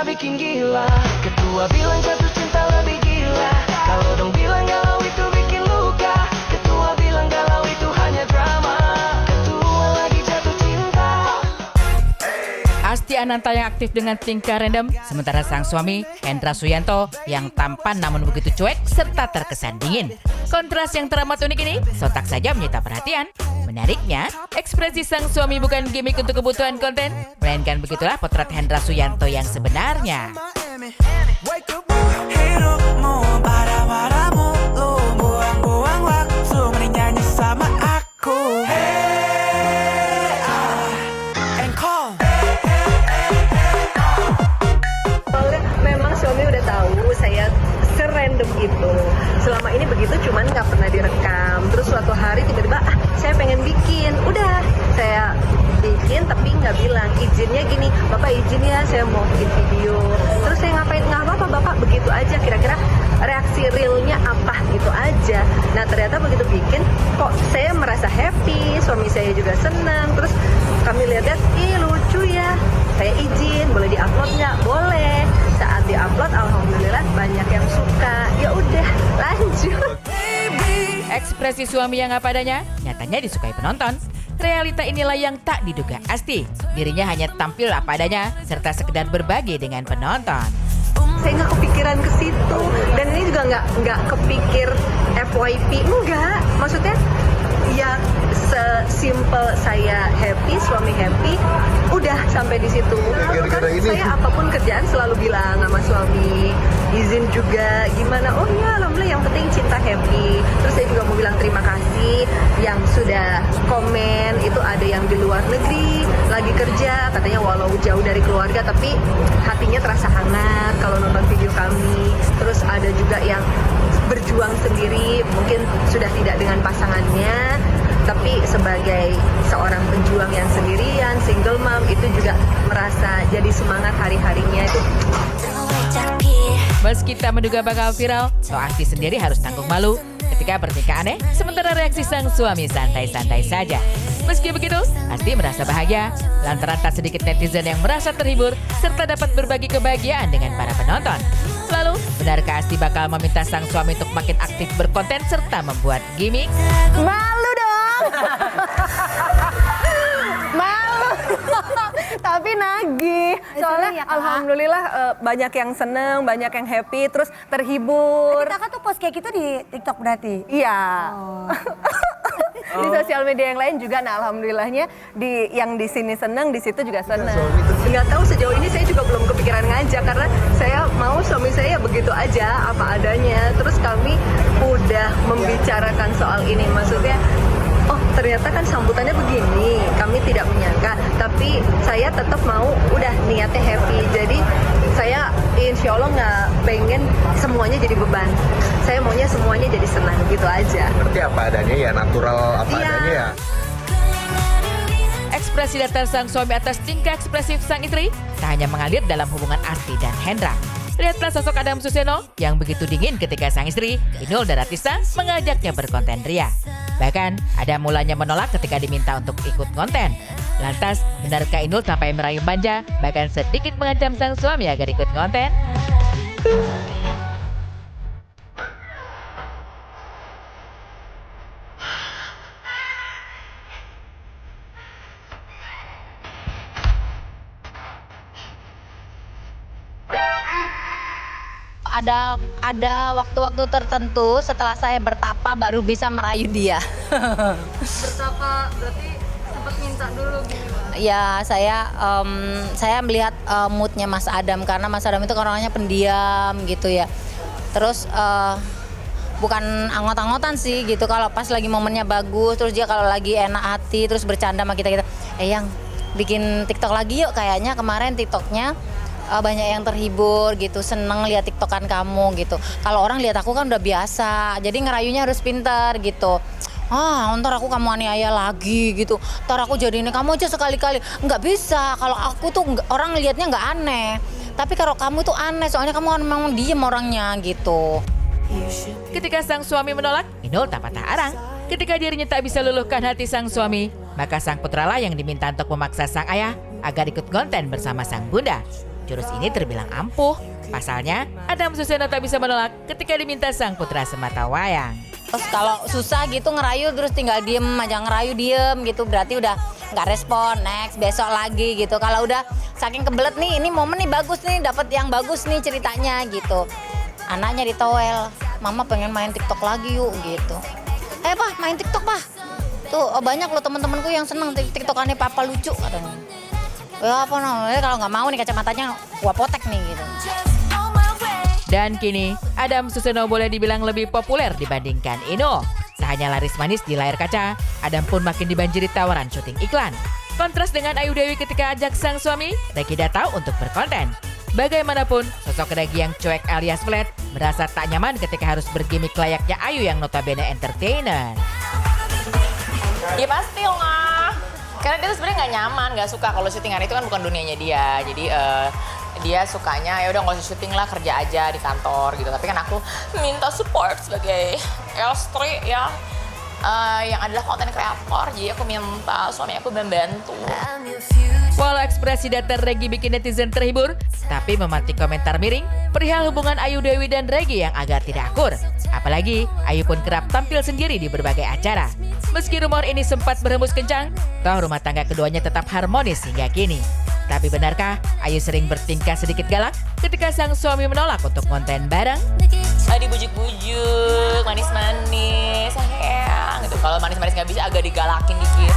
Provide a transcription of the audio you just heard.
cinta bikin gila. Ketua bilang jatuh cinta lebih gila. Kalau dong bilang galau itu bikin luka. Ketua bilang galau itu hanya drama. Ketua lagi jatuh cinta. Asti Ananta yang aktif dengan tingkah random, sementara sang suami, Hendra Suyanto, yang tampan namun begitu cuek serta terkesan dingin. Kontras yang teramat unik ini sontak saja menyita perhatian. Menariknya, ekspresi sang suami bukan gimmick untuk kebutuhan konten, melainkan begitulah potret Hendra Suyanto yang sebenarnya. Memang suami udah tahu saya serandom itu. Selama ini begitu cuman nggak pernah direkam. Terus suatu hari tiba-tiba saya pengen bikin. Udah saya bikin tapi nggak bilang. Izinnya gini, Bapak izin ya saya mau bikin video. Terus saya ngapain? Nggak apa-apa Bapak, begitu aja. Kira-kira reaksi realnya apa gitu aja. Nah ternyata begitu bikin kok saya merasa happy, suami saya juga senang. Terus kami lihat-lihat, ih lucu ya. Saya izin, boleh diupload nggak? Boleh. Saat diupload, alhamdulillah banyak yang suka. Ya udah, lanjut. Ekspresi suami yang apa adanya, nyatanya disukai penonton. Realita inilah yang tak diduga Asti. Dirinya hanya tampil apa adanya, serta sekedar berbagi dengan penonton. Saya nggak kepikiran ke situ. Dan ini juga nggak kepikir FYP. Enggak, maksudnya ya sesimpel saya happy, suami happy, udah sampai di situ. Kan saya apapun kerjaan selalu bilang sama suami, izin juga gimana, oh ya alhamdulillah yang penting cinta happy. Terus saya juga mau bilang terima kasih yang sudah komen, itu ada yang di luar negeri lagi kerja, katanya walau jauh dari keluarga tapi hatinya terasa hangat kalau nonton video kami. Terus ada juga yang berjuang sendiri, mungkin sudah tidak dengan pasangannya, tapi sebagai seorang pejuang yang sendirian, single mom, itu juga merasa jadi semangat hari-harinya itu. Meski tak menduga bakal viral, toh Asti sendiri harus tanggung malu ketika bertingkah aneh, sementara reaksi sang suami santai-santai saja. Meski begitu, Asti merasa bahagia lantaran tak sedikit netizen yang merasa terhibur serta dapat berbagi kebahagiaan dengan para penonton. Lalu, benarkah Asti bakal meminta sang suami untuk makin aktif berkonten serta membuat gimmick? Malu dong. Malu. Tapi nagih. Soalnya ya, Kak. alhamdulillah banyak yang seneng, banyak yang happy, terus terhibur. Kakak tuh post kayak gitu di TikTok berarti? Iya. Di sosial media yang lain juga, nah alhamdulillahnya yang di sini seneng, di situ juga seneng. Nggak tahu sejauh ini saya juga belum kepikiran ngajak karena saya mau suami saya begitu aja apa adanya. Terus kami udah membicarakan soal ini, maksudnya oh ternyata kan sambutannya begini, kami tidak menyangka, tapi saya tetap mau udah niatnya happy. Jadi saya insya Allah nggak pengen semuanya jadi beban, saya maunya semuanya jadi senang gitu aja. Berarti apa adanya ya, natural apa Iya. adanya ya. Ekspresi datar sang suami atas tingkah ekspresif sang istri tak hanya mengalir dalam hubungan Asti dan Hendra. Lihatlah sosok Adam Suseno yang begitu dingin ketika sang istri, Inul Daratista, mengajaknya berkonten ria. Bahkan, Adam mulanya menolak ketika diminta untuk ikut konten. Lantas, benarkah Inul sampai merayu manja, bahkan sedikit mengancam sang suami agar ikut konten? Ada waktu-waktu tertentu setelah saya bertapa baru bisa merayu dia. Bertapa berarti sempat minta dulu gitu. Ya saya melihat moodnya Mas Adam karena Mas Adam itu orangnya pendiam gitu ya. Terus bukan anggot-anggotan sih gitu, kalau pas lagi momennya bagus, terus dia kalau lagi enak hati terus bercanda sama kita, yang bikin TikTok lagi yuk, kayaknya kemarin TikToknya banyak yang terhibur gitu, seneng lihat TikTokan kamu gitu. Kalau orang lihat aku kan udah biasa, jadi ngerayunya harus pintar gitu. Ntar aku kamu aniaya lagi gitu, ntar aku jadi ini kamu aja sekali-kali. Nggak bisa, kalau aku tuh orang lihatnya nggak aneh, tapi kalau kamu tuh aneh soalnya kamu memang diem orangnya gitu. Ketika sang suami menolak, Inul tak patah arang. Ketika dirinya tak bisa luluhkan hati sang suami, maka sang putralah yang diminta untuk memaksa sang ayah agar ikut konten bersama sang bunda. jurus ini terbilang ampuh. Pasalnya, Adam Suseno tak bisa menolak ketika diminta sang putra semata wayang. Terus kalau susah gitu ngerayu terus tinggal diem aja, ngerayu diem gitu berarti udah nggak respon, next besok lagi gitu. Kalau udah saking kebelet nih, ini momen nih bagus nih, dapat yang bagus nih ceritanya gitu. Anaknya ditowel, mama pengen main TikTok lagi yuk gitu. Pak main TikTok pak. Tuh banyak loh teman-temanku yang seneng TikTokannya papa lucu katanya. Ya apa namanya kalau nggak mau nih kacamatanya gua potek nih gitu. Dan kini, Adam Suseno boleh dibilang lebih populer dibandingkan Inul. Tak hanya laris manis di layar kaca, Adam pun makin dibanjiri tawaran syuting iklan. Kontras dengan Ayu Dewi ketika ajak sang suami, Reggy datang untuk berkonten. Bagaimanapun, sosok Reggy yang cuek alias flat merasa tak nyaman ketika harus bergimik layaknya Ayu yang notabene entertainer. Ya pasti lah. Karena dia tuh sebenarnya nggak nyaman, nggak suka kalau syutingan itu kan bukan dunianya dia. Jadi dia sukanya ya udah nggak usah syuting lah, kerja aja di kantor gitu. Tapi kan aku minta support sebagai istri ya yang adalah konten kreator. Jadi aku minta suami aku membantu. Walau ekspresi datar Reggy bikin netizen terhibur, tapi memantik komentar miring perihal hubungan Ayu Dewi dan Reggy yang agak tidak akur. Apalagi, Ayu pun kerap tampil sendiri di berbagai acara. Meski rumor ini sempat berhembus kencang, toh rumah tangga keduanya tetap harmonis hingga kini. Tapi benarkah Ayu sering bertingkah sedikit galak ketika sang suami menolak untuk konten bareng? Dibujuk-bujuk, manis-manis, sayang gitu. Kalau manis-manis nggak bisa agak digalakin dikit.